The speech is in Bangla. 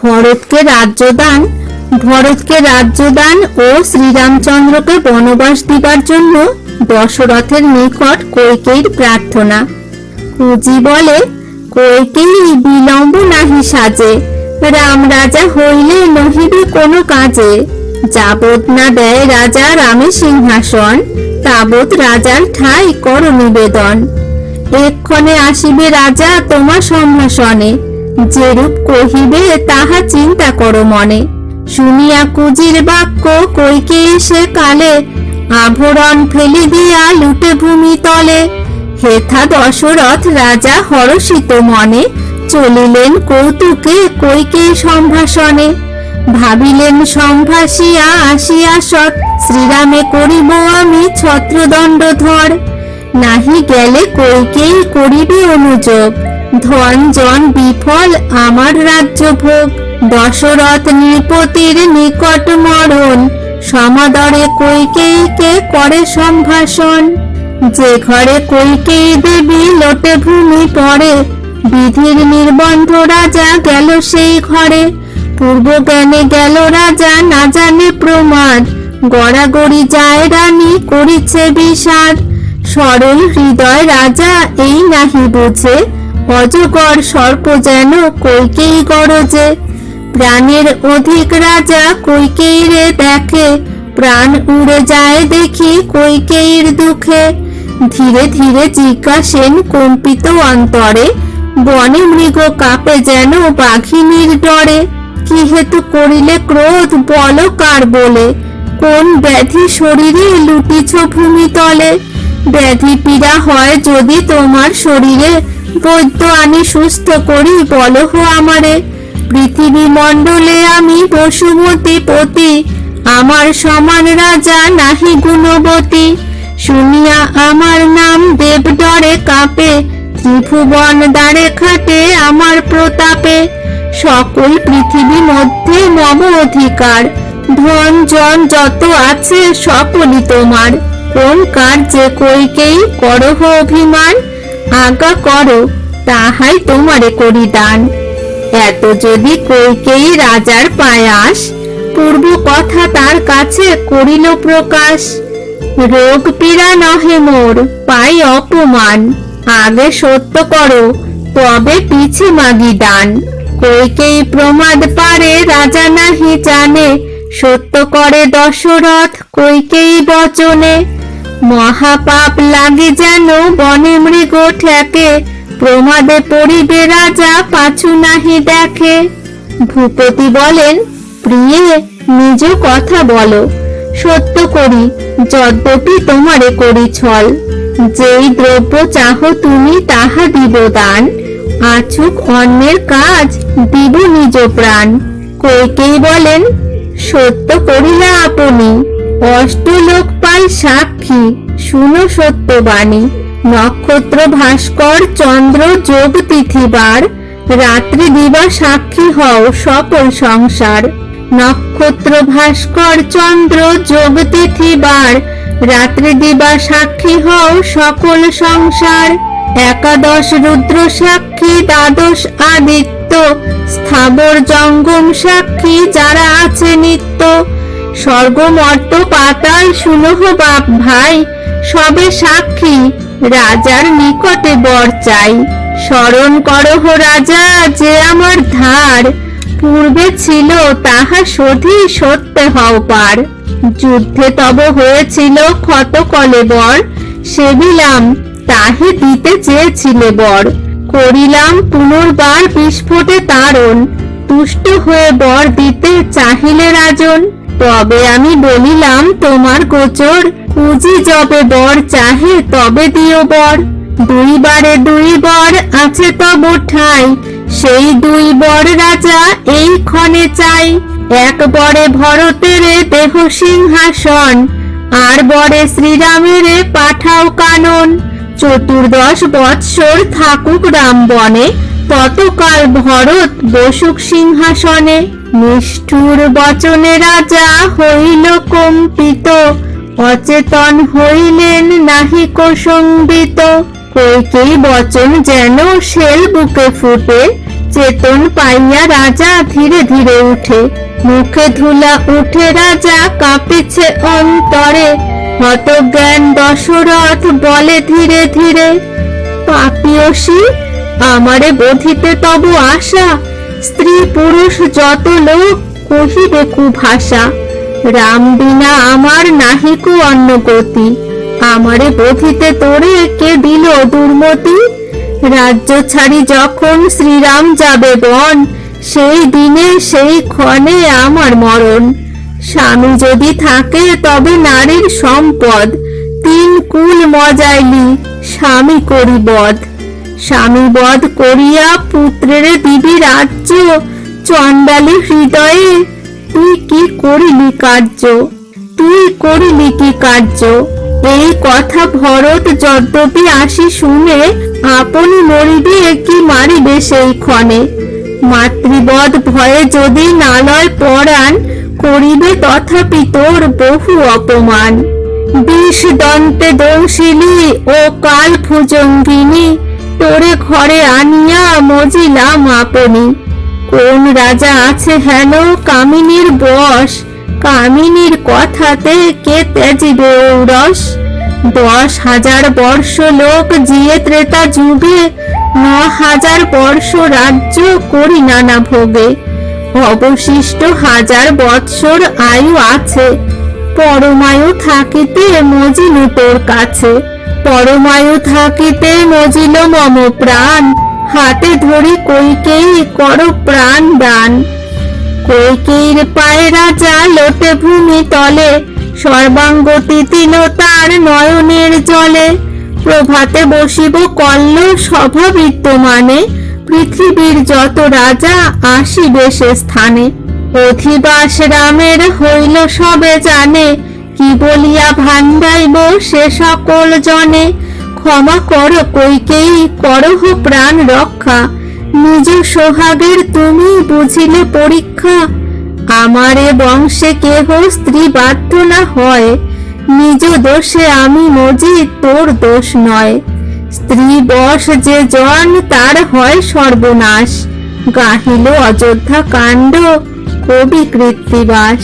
ভরতকে রাজ্যদান ও শ্রীরামচন্দ্রকে বনবাস দিবার জন্য দশরথের নিকট কৈকেয়ীর প্রার্থনা। কুজি বলে, কৈকেয়ী বিলম্ব নাহি সাজে, রাম রাজা হইলে নহিবে কোনো কাজে। যাবৎ না দেয় রাজা রামে সিংহাসন, তাবৎ রাজার ঠাঁই কর নিবেদন। এক্ষণে আসিবে রাজা তোমার সম্ভাষণে, যেরূপ কহিবে তাহা চিন্তা করো মনে। শুনিয়া কুজির বাক্য কৈকেয়ী সে কালে, আভরণ ফেলি দিয়া লুটে ভূমি তলে। হেথা দশরথ রাজা হরষিত মনে, চলিলেন কৌতুকে কৈকেয়ী সম্ভাষণে। ভাবিলেন সম্ভাষিয়া আসিয়া সৎ, শ্রীরামে করিব আমি ছত্রদণ্ড ধর। নাহি গেলে কৈকেয়ী করিবে অনুযোগ, ধন জন বিফল আমার রাজ্য ভোগ। দশরথ নৃপতির নিকট মরণ, সমাদরে কৈকেয়ীকে করে সম্ভাষণ। যে ঘরে কৈকেয়ী দেবী লোটে ভূমি পড়ে, বিধির নির্বন্ধ রাজা গেল সেই ঘরে। পূর্ব জ্ঞানে গেল রাজা না জানে প্রমাদ, গড়াগড়ি যায় রানী করিছে বিষাদ। সরল হৃদয় রাজা এই নাহি বুঝে, অজগর সর্প যেন কৈকেয়ী গরজে। প্রাণের অধিক রাজা কৈকেয়ীরে দেখে, প্রাণ উড়ে যায় দেখি কৈকেয়ীর দুঃখে। ধীরে ধীরে জিজ্ঞাসেন কম্পিত অন্তরে, বনে মৃগ কাঁপে যেন বাঘিনীর ডরে। কি হেতু করিলে ক্রোধ বল কার বলে, কোন ব্যাধি শরীরে লুটিছ ভূমি তলে। ব্যাধি পীড়া হয় যদি তোমার শরীরে, বৈদ্য আনি সুস্থ করি বলহ আমারে। পৃথিবী মণ্ডলে আমি বসুমতী পতি, আমার সমান রাজা নাহি গুণবতী। শুনিয়া আমার নাম দেব ডরে কাঁপে, ত্রিভুবন দ্বারে খাটে আমার প্রতাপে। সকল পৃথিবী মধ্যে মম অধিকার, ধন জন যত আছে সকলই তোমার। কোন কার্যে কৈকেয়ী করহ অভিমান, আজ্ঞা করো তাহাই তোমারে করি দান। এত যদি কৈকেয়ী রাজার পায়াস, পূর্ব কথা তার কাছে করিল প্রকাশ। রোগ পীড়া নহে মোর, পাই অপমান, আগে সত্য করো তবে পিছে মাগি দান। কৈকেয়ী প্রমাদ পারে রাজা নাহি জানে, সত্য করে দশরথ কৈকেয়ী বচনে। মহাপাপ লাগে যেন বনে মৃগ ঠেকে, প্রমাদে পড়িবে রাজা পাছু নাহি দেখে। ভূপতি বলেন, প্রিয়ে নিজ কথা বলো, সত্য করি যদ্যপি তোমারে করি ছল। যেই দ্রব্য চাহ তুমি তাহা দিব দান, আছুক অন্যের কাজ দিব নিজ প্রাণ। কৈকেয়ী বলেন, সত্য করিলা আপনি, অষ্টলোক পাই সাক্ষী, শুনো সত্যবাণী। নক্ষত্র ভাস্কর চন্দ্র যোগ তিথিবার, রাত্রি দিবা সাক্ষী হও সকল সংসার। নক্ষত্র ভাস্কর চন্দ্র যোগ তিথিবার, রাত্রি দিবা সাক্ষী হও সকল সংসার। একাদশ রুদ্র সাক্ষী, দ্বাদশ আদিত্য, স্থাবর জঙ্গম সাক্ষী যারা আছে নিত্য। স্বর্গ মর্ত পাতাল শুনহ বাপ ভাই, সবে সাক্ষী রাজার নিকটে বর চাই। স্মরণ করহ রাজা যে আমার ধার, পূর্বে ছিল তাহা শোধি সত্যে হও পার। যুদ্ধে তব হয়েছিল ক্ষত কলেবর, সেবিলাম তাহে দিতে চেয়েছিলে বর। করিলাম পুনর্বার বিস্ফোটে তারণ, তুষ্ট হয়ে বর দিতে চাহিলে রাজন। তবে আমি বলিলাম তোমার গোচর, কুজি যবে বর চাহে তবে দিও বর। দুইবারে দুই বর আছে তব ঠাই, সেই দুই বর রাজা এই ক্ষণে চাই। এক বরে ভরতের দেহ সিংহাসন, আর বরে শ্রীরামের পাঠাও কানন। 14 বৎসর থাকুক রাম বনে, ততকাল ভরত বসুক সিংহাসনে। নিষ্ঠুর বচনে রাজা হইল কম্পিত, অচেতন হইলেন নাহিক সংবিত। কৈকেয়ী বচন যেন শেল বুকে ফুটে, চেতন পাইয়া রাজা ধীরে ধীরে উঠে, মুখে ধুলা উঠে রাজা কাঁপিছে অন্তরে। হতজ্ঞান দশরথ বলে ধীরে ধীরে, পাপিয়সী আমারে বোধিতে তব আশা, স্ত্রী পুরুষ যত লোক কহিবে কুভাষা। রাম বিনা আমার নাহিকো অন্য গতি, আমারে বোধিতে তোরে কে দিল দুর্মতি। রাজ্য ছাড়ি যখন শ্রীরাম যাবে বন, সেই দিনে সেই ক্ষণে আমার মরণ। স্বামী যদি থাকে তবে নারীর সম্পদ, তিন কুল মজাইলি স্বামী করি বধ। স্বামী বধ করিয়া পুত্রের দিবি রাজ্য, চণ্ডালী হৃদয়ে তুই কি করিলি কার্য, তুই করিলি কি কার্য। এই কথা ভরত যদ্যপি আসি শুনে, আপনি মরিবে কি মারিবে সেই ক্ষণে। মাতৃবধ ভয়ে যদি না লয় পরাণ, করিবে তথাপি তোর বহু অপমান। বিষ দন্তে দংশিলি ও কাল ভুজঙ্গিনী, তোরে ঘরে আনিয়া মজিলাম আপনি। কোন রাজা আছে হেন কামিনীর বশ, কামিনীর কথাতে কে ত্যাজিবে ঔরস। 10,000 বর্ষ লোক জিয়ে ত্রেতা যুগে, 9,000 বর্ষ রাজ্য করি নানা ভোগে। অবশিষ্ট 1000 বৎসর আয়ু আছে, পরমায়ু থাকিতে মজিল তোর কাছে। পরমায়ু থাকিতে মজিল মম প্রাণ, হাতে ধরি কইকেয়ী কর প্রাণ দান। কইকেয়ীর পায়ে রাজা লোটে ভূমি তলে, সর্বাঙ্গ তিতিল তার নয়নের জলে। প্রভাতে বসিব কল্ল সভা বিদ্যমানে, পৃথিবীর যত রাজা আসিবে সে স্থানে। অধিবাস রামের হইল সবে জানে, কি বলিয়া ভান্ডাইব সে সকল জনে। ক্ষমা কর কইকেয়ী করহ প্রাণ রক্ষা, নিজ সোহাগের তুমি বুঝিলে পরীক্ষা। আমারে বংশে কেহ স্ত্রী বাধ্য না হয়, নিজ দোষে আমি মজি তোর দোষ নয়। স্ত্রী বশ যে জন তার হয় সর্বনাশ, গাহিল অযোধ্যা কাণ্ড কবি কৃত্তিবাস।